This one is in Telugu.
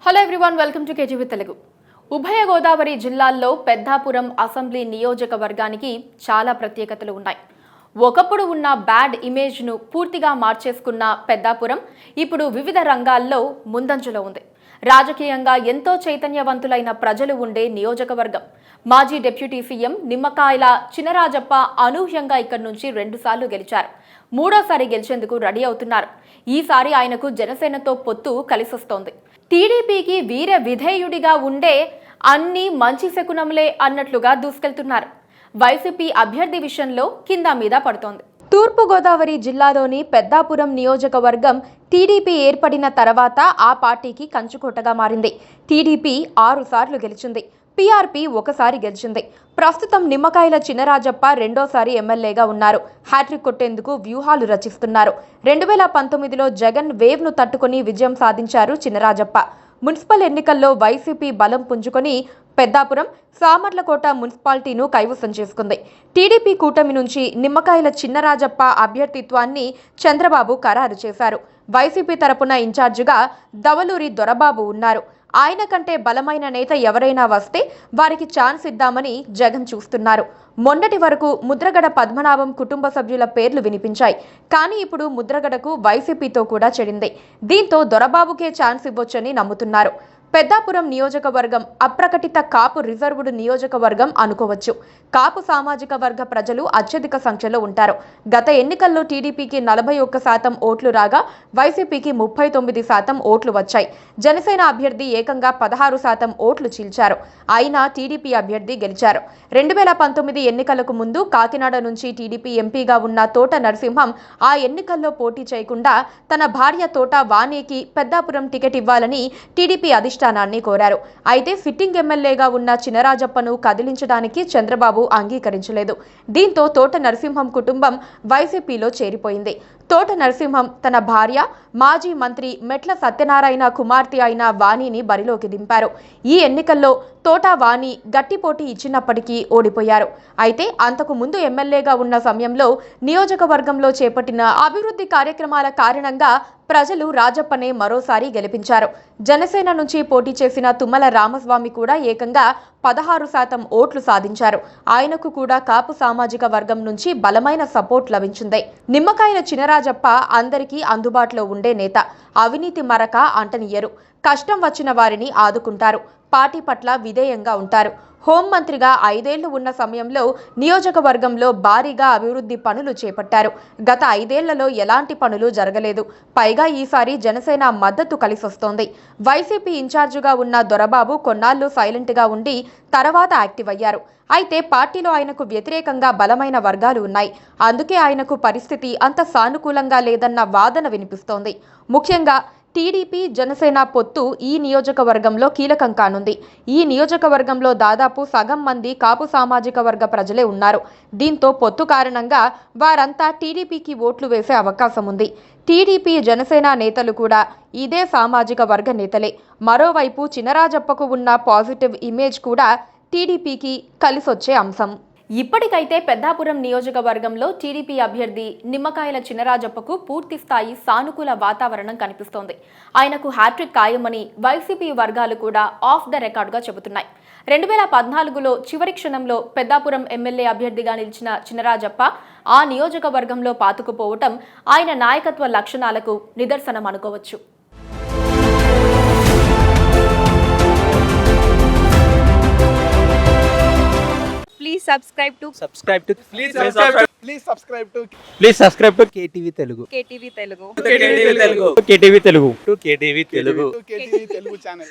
Hello everyone, welcome to KTV Telugu. ఉభయ గోదావరి జిల్లాల్లో పెద్దాపురం అసెంబ్లీ నియోజకవర్గానికి చాలా ప్రత్యేకతలు ఉన్నాయి. ఒకప్పుడు ఉన్న బ్యాడ్ ఇమేజ్ను పూర్తిగా మార్చేసుకున్న పెద్దాపురం ఇప్పుడు వివిధ రంగాల్లో ముందంజలో ఉంది. రాజకీయంగా ఎంతో చైతన్యవంతులైన ప్రజలు ఉండే నియోజకవర్గం. మాజీ డిప్యూటీ సీఎం నిమ్మకాయల చినరాజప్ప అనూహ్యంగా ఇక్కడి నుంచి 2 సార్లు గెలిచారు. మూడోసారి గెలిచేందుకు రెడీ అవుతున్నారు. ఈసారి ఆయనకు జనసేనతో పొత్తు కలిసొస్తోంది. టీడీపీకి వీర విధేయుడిగా ఉండే అన్ని మంచి శకునంలే అన్నట్లుగా దూసుకెళ్తున్నారు. వైసీపీ అభ్యర్థి విషయంలో కింద మీద పడుతోంది. తూర్పుగోదావరి జిల్లాలోని పెద్దాపురం నియోజకవర్గం టీడీపీ ఏర్పడిన తర్వాత ఆ పార్టీకి కంచుకోటగా మారింది. టీడీపీ 6 సార్లు గెలిచింది. పీఆర్పీ 1 సారి గెలిచింది. ప్రస్తుతం నిమ్మకాయల చినరాజప్ప 2వ సారి ఎమ్మెల్యేగా ఉన్నారు. హ్యాట్రిక్ కొట్టేందుకు వ్యూహాలు రచిస్తున్నారు. 2019లో జగన్ వేవ్ను తట్టుకుని విజయం సాధించారు చినరాజప్ప. మున్సిపల్ ఎన్నికల్లో వైసీపీ బలం పుంజుకొని పెద్దాపురం, సామర్లకోట మున్సిపాలిటీను కైవసం చేసుకుంది. టీడీపీ కూటమి నుంచి నిమ్మకాయల చినరాజప్ప అభ్యర్థిత్వాన్ని చంద్రబాబు ఖరారు చేశారు. వైసీపీ తరపున ఇన్ఛార్జిగా దవలూరి దొరబాబు ఉన్నారు. ఆయన కంటే బలమైన నేత ఎవరైనా వస్తే వారికి ఛాన్స్ ఇద్దామని జగన్ చూస్తున్నారు. మొన్నటి వరకు ముద్రగడ పద్మనాభం కుటుంబ సభ్యుల పేర్లు వినిపించాయి. కానీ ఇప్పుడు ముద్రగడకు వైసీపీతో కూడా చెడింది. దీంతో దొరబాబుకే ఛాన్స్ ఇవ్వొచ్చని నమ్ముతున్నారు. పెద్దాపురం నియోజకవర్గం అప్రకటిత కాపు రిజర్వుడ్ నియోజకవర్గం అనుకోవచ్చు. కాపు సామాజిక వర్గ ప్రజలు అత్యధిక సంఖ్యలో ఉంటారు. గత ఎన్నికల్లో టీడీపీకి 41% ఓట్లు రాగా వైసీపీకి 39% ఓట్లు వచ్చాయి. జనసేన అభ్యర్థి ఏకంగా 16% ఓట్లు చీల్చారు. అయినా టీడీపీ అభ్యర్థి గెలిచారు. 2019 ఎన్నికలకు ముందు కాకినాడ నుంచి టీడీపీ ఎంపీగా ఉన్న తోట నరసింహం ఆ ఎన్నికల్లో పోటీ చేయకుండా తన భార్య తోట వాణికి పెద్దాపురం టికెట్ ఇవ్వాలని టీడీపీ అధిష్టానాన్ని కోరారు. అయితే సిట్టింగ్ ఎమ్మెల్యేగా ఉన్న చినరాజప్పను కదిలించడానికి చంద్రబాబు అంగీకరించలేదు. దీంతో తోట నరసింహం కుటుంబం వైసీపీలో చేరిపోయింది. తోట నరసింహం తన భార్య, మాజీ మంత్రి మెట్ల సత్యనారాయణ కుమార్తె అయిన వాణిని బరిలోకి దింపారు. ఈ ఎన్నికల్లో తోట వాణి గట్టి పోటీ ఇచ్చినప్పటికీ ఓడిపోయారు. అయితే అంతకు ముందు ఎమ్మెల్యేగా ఉన్న సమయంలో నియోజకవర్గంలో చేపట్టిన అభివృద్ధి కార్యక్రమాల కారణంగా ప్రజలు రాజప్పనే మరోసారి గెలిపించారు. జనసేన నుంచి పోటీ చేసిన తుమ్మల రామస్వామి కూడా ఏకంగా 16% ఓట్లు సాధించారు. ఆయనకు కూడా కాపు సామాజిక వర్గం నుంచి బలమైన సపోర్ట్ లభించింది. నిమ్మకాయల చినరాజప్ప అందరికీ అందుబాటులో ఉండే నేత. అవినీతి మరక అంటనియ్యరు. కష్టం వచ్చిన వారిని ఆదుకుంటారు. పార్టీ పట్ల విధేయంగా ఉంటారు. హోంమంత్రిగా 5 ఏళ్లు ఉన్న సమయంలో నియోజకవర్గంలో భారీగా అభివృద్ధి పనులు చేపట్టారు. గత 5 ఏళ్లలో ఎలాంటి పనులు జరగలేదు. పైగా ఈసారి జనసేన మద్దతు కలిసొస్తోంది. వైసీపీ ఇన్ఛార్జిగా ఉన్న దొరబాబు కొన్నాళ్లు సైలెంట్గా ఉండి తర్వాత యాక్టివ్ అయ్యారు. అయితే పార్టీలో ఆయనకు వ్యతిరేకంగా బలమైన వర్గాలు ఉన్నాయి. అందుకే ఆయనకు పరిస్థితి అంత సానుకూలంగా లేదన్న వాదన వినిపిస్తోంది. ముఖ్యంగా టీడీపీ జనసేన పొత్తు ఈ నియోజకవర్గంలో కీలకం కానుంది. ఈ నియోజకవర్గంలో దాదాపు సగం మంది కాపు సామాజిక వర్గ ప్రజలే ఉన్నారు. దీంతో పొత్తు కారణంగా వారంతా టీడీపీకి ఓట్లు వేసే అవకాశం ఉంది. టీడీపీ జనసేన నేతలు కూడా ఇదే సామాజిక వర్గ నేతలే. మరోవైపు చినరాజప్పకు ఉన్న పాజిటివ్ ఇమేజ్ కూడా టీడీపీకి కలిసొచ్చే అంశం. ఇప్పటికైతే పెద్దాపురం నియోజకవర్గంలో టీడీపీ అభ్యర్థి నిమ్మకాయల చినరాజప్పకు పూర్తి స్థాయి సానుకూల వాతావరణం కనిపిస్తోంది. ఆయనకు హ్యాట్రిక్ ఖాయమని వైసీపీ వర్గాలు కూడా ఆఫ్ ద రికార్డుగా చెబుతున్నాయి. 2014లో చివరి క్షణంలో పెద్దాపురం ఎమ్మెల్యే అభ్యర్థిగా నిలిచిన చినరాజప్ప ఆ నియోజకవర్గంలో పాతుకుపోవటం ఆయన నాయకత్వ లక్షణాలకు నిదర్శనం అనుకోవచ్చు. Please subscribe to KTV Telugu. KTV Telugu. KTV Telugu channel.